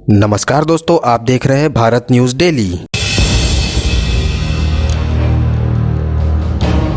नमस्कार दोस्तों, आप देख रहे हैं भारत न्यूज डेली।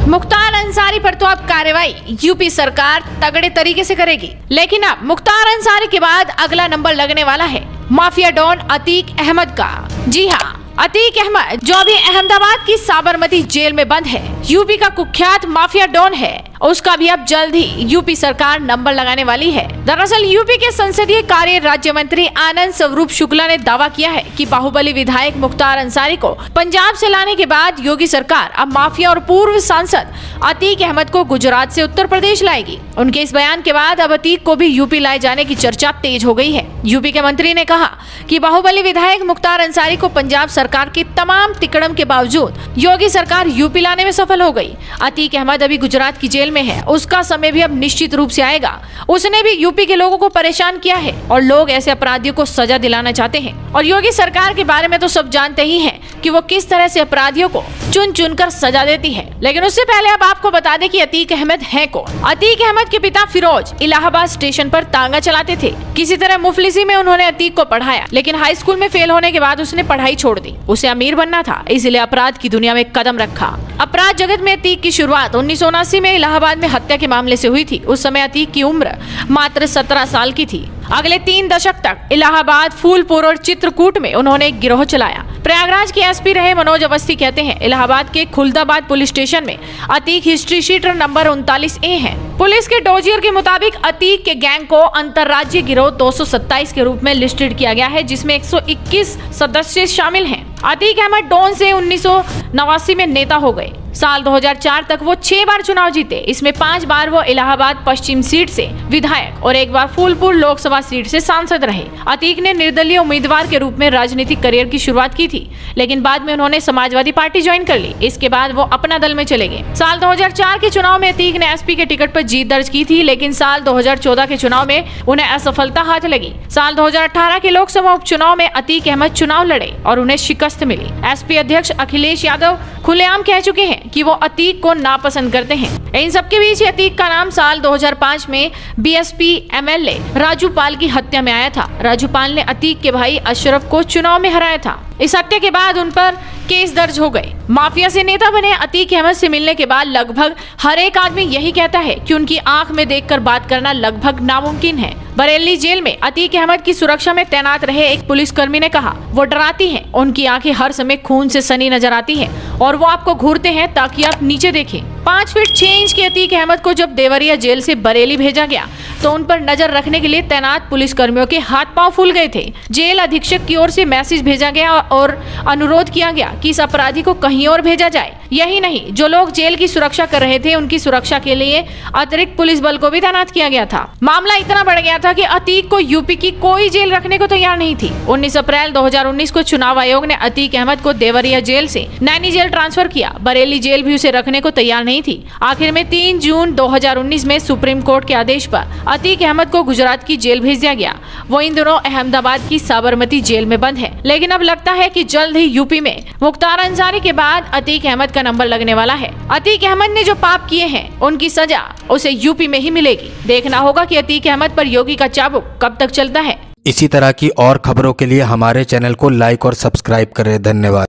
मुख्तार अंसारी पर तो अब कार्रवाई यूपी सरकार तगड़े तरीके से करेगी, लेकिन अब मुख्तार अंसारी के बाद अगला नंबर लगने वाला है माफिया डॉन अतीक अहमद का। जी हाँ, अतीक अहमद जो अभी अहमदाबाद की साबरमती जेल में बंद है, यूपी का कुख्यात माफिया डॉन है, उसका भी अब जल्द ही यूपी सरकार नंबर लगाने वाली है। दरअसल यूपी के संसदीय कार्य राज्य मंत्री आनंद स्वरूप शुक्ला ने दावा किया है कि बाहुबली विधायक मुख्तार अंसारी को पंजाब से लाने के बाद योगी सरकार अब माफिया और पूर्व सांसद अतीक अहमद को गुजरात से उत्तर प्रदेश लाएगी। उनके इस बयान के बाद अब अतीक को भी यूपी लाए जाने की चर्चा तेज हो गई है। यूपी के मंत्री ने कहा कि बाहुबली विधायक मुख्तार अंसारी को पंजाब सरकार की तमाम तिकड़म के बावजूद योगी सरकार यूपी लाने में सफल हो गई। अतीक अहमद अभी गुजरात की जेल में है, उसका समय भी अब निश्चित रूप से आएगा। उसने भी यूपी के लोगों को परेशान किया है और लोग ऐसे अपराधियों को सजा दिलाना चाहते हैं। और योगी सरकार के बारे में तो सब जानते ही हैं कि वो किस तरह से अपराधियों को चुन चुन कर सजा देती है। लेकिन उससे पहले अब आपको बता दें कि अतीक अहमद है कौन। अतीक अहमद के पिता फिरोज इलाहाबाद स्टेशन पर तांगा चलाते थे। किसी तरह मुफलिसी में उन्होंने अतीक को पढ़ाया, लेकिन हाई स्कूल में फेल होने के बाद उसने पढ़ाई छोड़ दी। उसे अमीर बनना था, इसलिए अपराध की दुनिया में कदम रखा। अपराध जगत में अतीक की शुरुआत 1979 में इलाहाबाद में हत्या के मामले से हुई थी। उस समय अतीक की उम्र मात्र 17 साल की थी। अगले 3 दशक तक इलाहाबाद, फूलपुर और चित्रकूट में उन्होंने एक गिरोह चलाया। प्रयागराज के एसपी रहे मनोज अवस्थी कहते हैं, इलाहाबाद के खुलदाबाद पुलिस स्टेशन में Atiq history sheeter number 39A है। पुलिस के डोजियर के मुताबिक अतीक के गैंग को अंतर्राज्यीय गिरोह 227 के रूप में लिस्टेड किया गया है, जिसमें 121 सदस्य शामिल हैं। अतीक अहमद डॉन से 1989 में नेता हो गए। साल 2004 तक वो 6 बार चुनाव जीते। इसमें 5 बार वो इलाहाबाद पश्चिम सीट से विधायक और 1 बार फूलपुर लोकसभा सीट से सांसद रहे। अतीक ने निर्दलीय उम्मीदवार के रूप में राजनीतिक करियर की शुरुआत की थी, लेकिन बाद में उन्होंने समाजवादी पार्टी ज्वाइन कर ली। इसके बाद वो अपना दल में चले गए। साल 2004 के चुनाव में अतीक ने एसपी के टिकट पर जीत दर्ज की थी, लेकिन साल 2014 के चुनाव में उन्हें असफलता हाथ लगी। साल 2018 के लोकसभा उपचुनाव में अतीक अहमद चुनाव लड़े और उन्हें शिकस्त मिली। एसपी अध्यक्ष अखिलेश यादव खुलेआम कह चुके हैं कि वो अतीक को नापसंद करते हैं। इन सबके बीच अतीक का नाम साल 2005 में बीएसपी एमएलए राजू पाल की हत्या में आया था। राजू पाल ने अतीक के भाई अशरफ को चुनाव में हराया था। इस हत्या के बाद उन पर केस दर्ज हो गए। माफिया से नेता बने अतीक अहमद से मिलने के बाद लगभग हर एक आदमी यही कहता है कि उनकी आंख में देखकर बात करना लगभग नामुमकिन है। बरेली जेल में अतीक अहमद की सुरक्षा में तैनात रहे एक पुलिसकर्मी ने कहा, वो डराती हैं, उनकी आंखें हर समय खून से सनी नजर आती हैं और वो आपको घूरते हैं ताकि आप नीचे देखें। 5 फीट 6 इंच के अतीक अहमद को जब देवरिया जेल से बरेली भेजा गया तो उन पर नजर रखने के लिए तैनात पुलिसकर्मियों के हाथ पांव फूल गए थे। जेल अधीक्षक की ओर से मैसेज भेजा गया और अनुरोध किया गया कि इस अपराधी को कहीं और भेजा जाए। यही नहीं, जो लोग जेल की सुरक्षा कर रहे थे उनकी सुरक्षा के लिए अतिरिक्त पुलिस बल को भी तैनात किया गया था। मामला इतना बढ़ गया था कि अतीक को यूपी की कोई जेल रखने को तैयार नहीं थी। 19 अप्रैल 2019 को चुनाव आयोग ने अतीक अहमद को देवरिया जेल से नैनी जेल ट्रांसफर किया। बरेली जेल भी उसे रखने को तैयार नहीं थी। आखिर में 3 जून 2019 में सुप्रीम कोर्ट के आदेश पर अतीक अहमद को गुजरात की जेल भेज दिया गया। वो इन दिनों अहमदाबाद की साबरमती जेल में बंद है। लेकिन अब लगता है कि जल्द ही यूपी में मुख्तार अंसारी के बाद अतीक अहमद का नंबर लगने वाला है। अतीक अहमद ने जो पाप किए हैं उनकी सजा उसे यूपी में ही मिलेगी। देखना होगा कि अतीक अहमद पर योगी का चाबुक कब तक चलता है। इसी तरह की और खबरों के लिए हमारे चैनल को लाइक और सब्सक्राइब करें। धन्यवाद।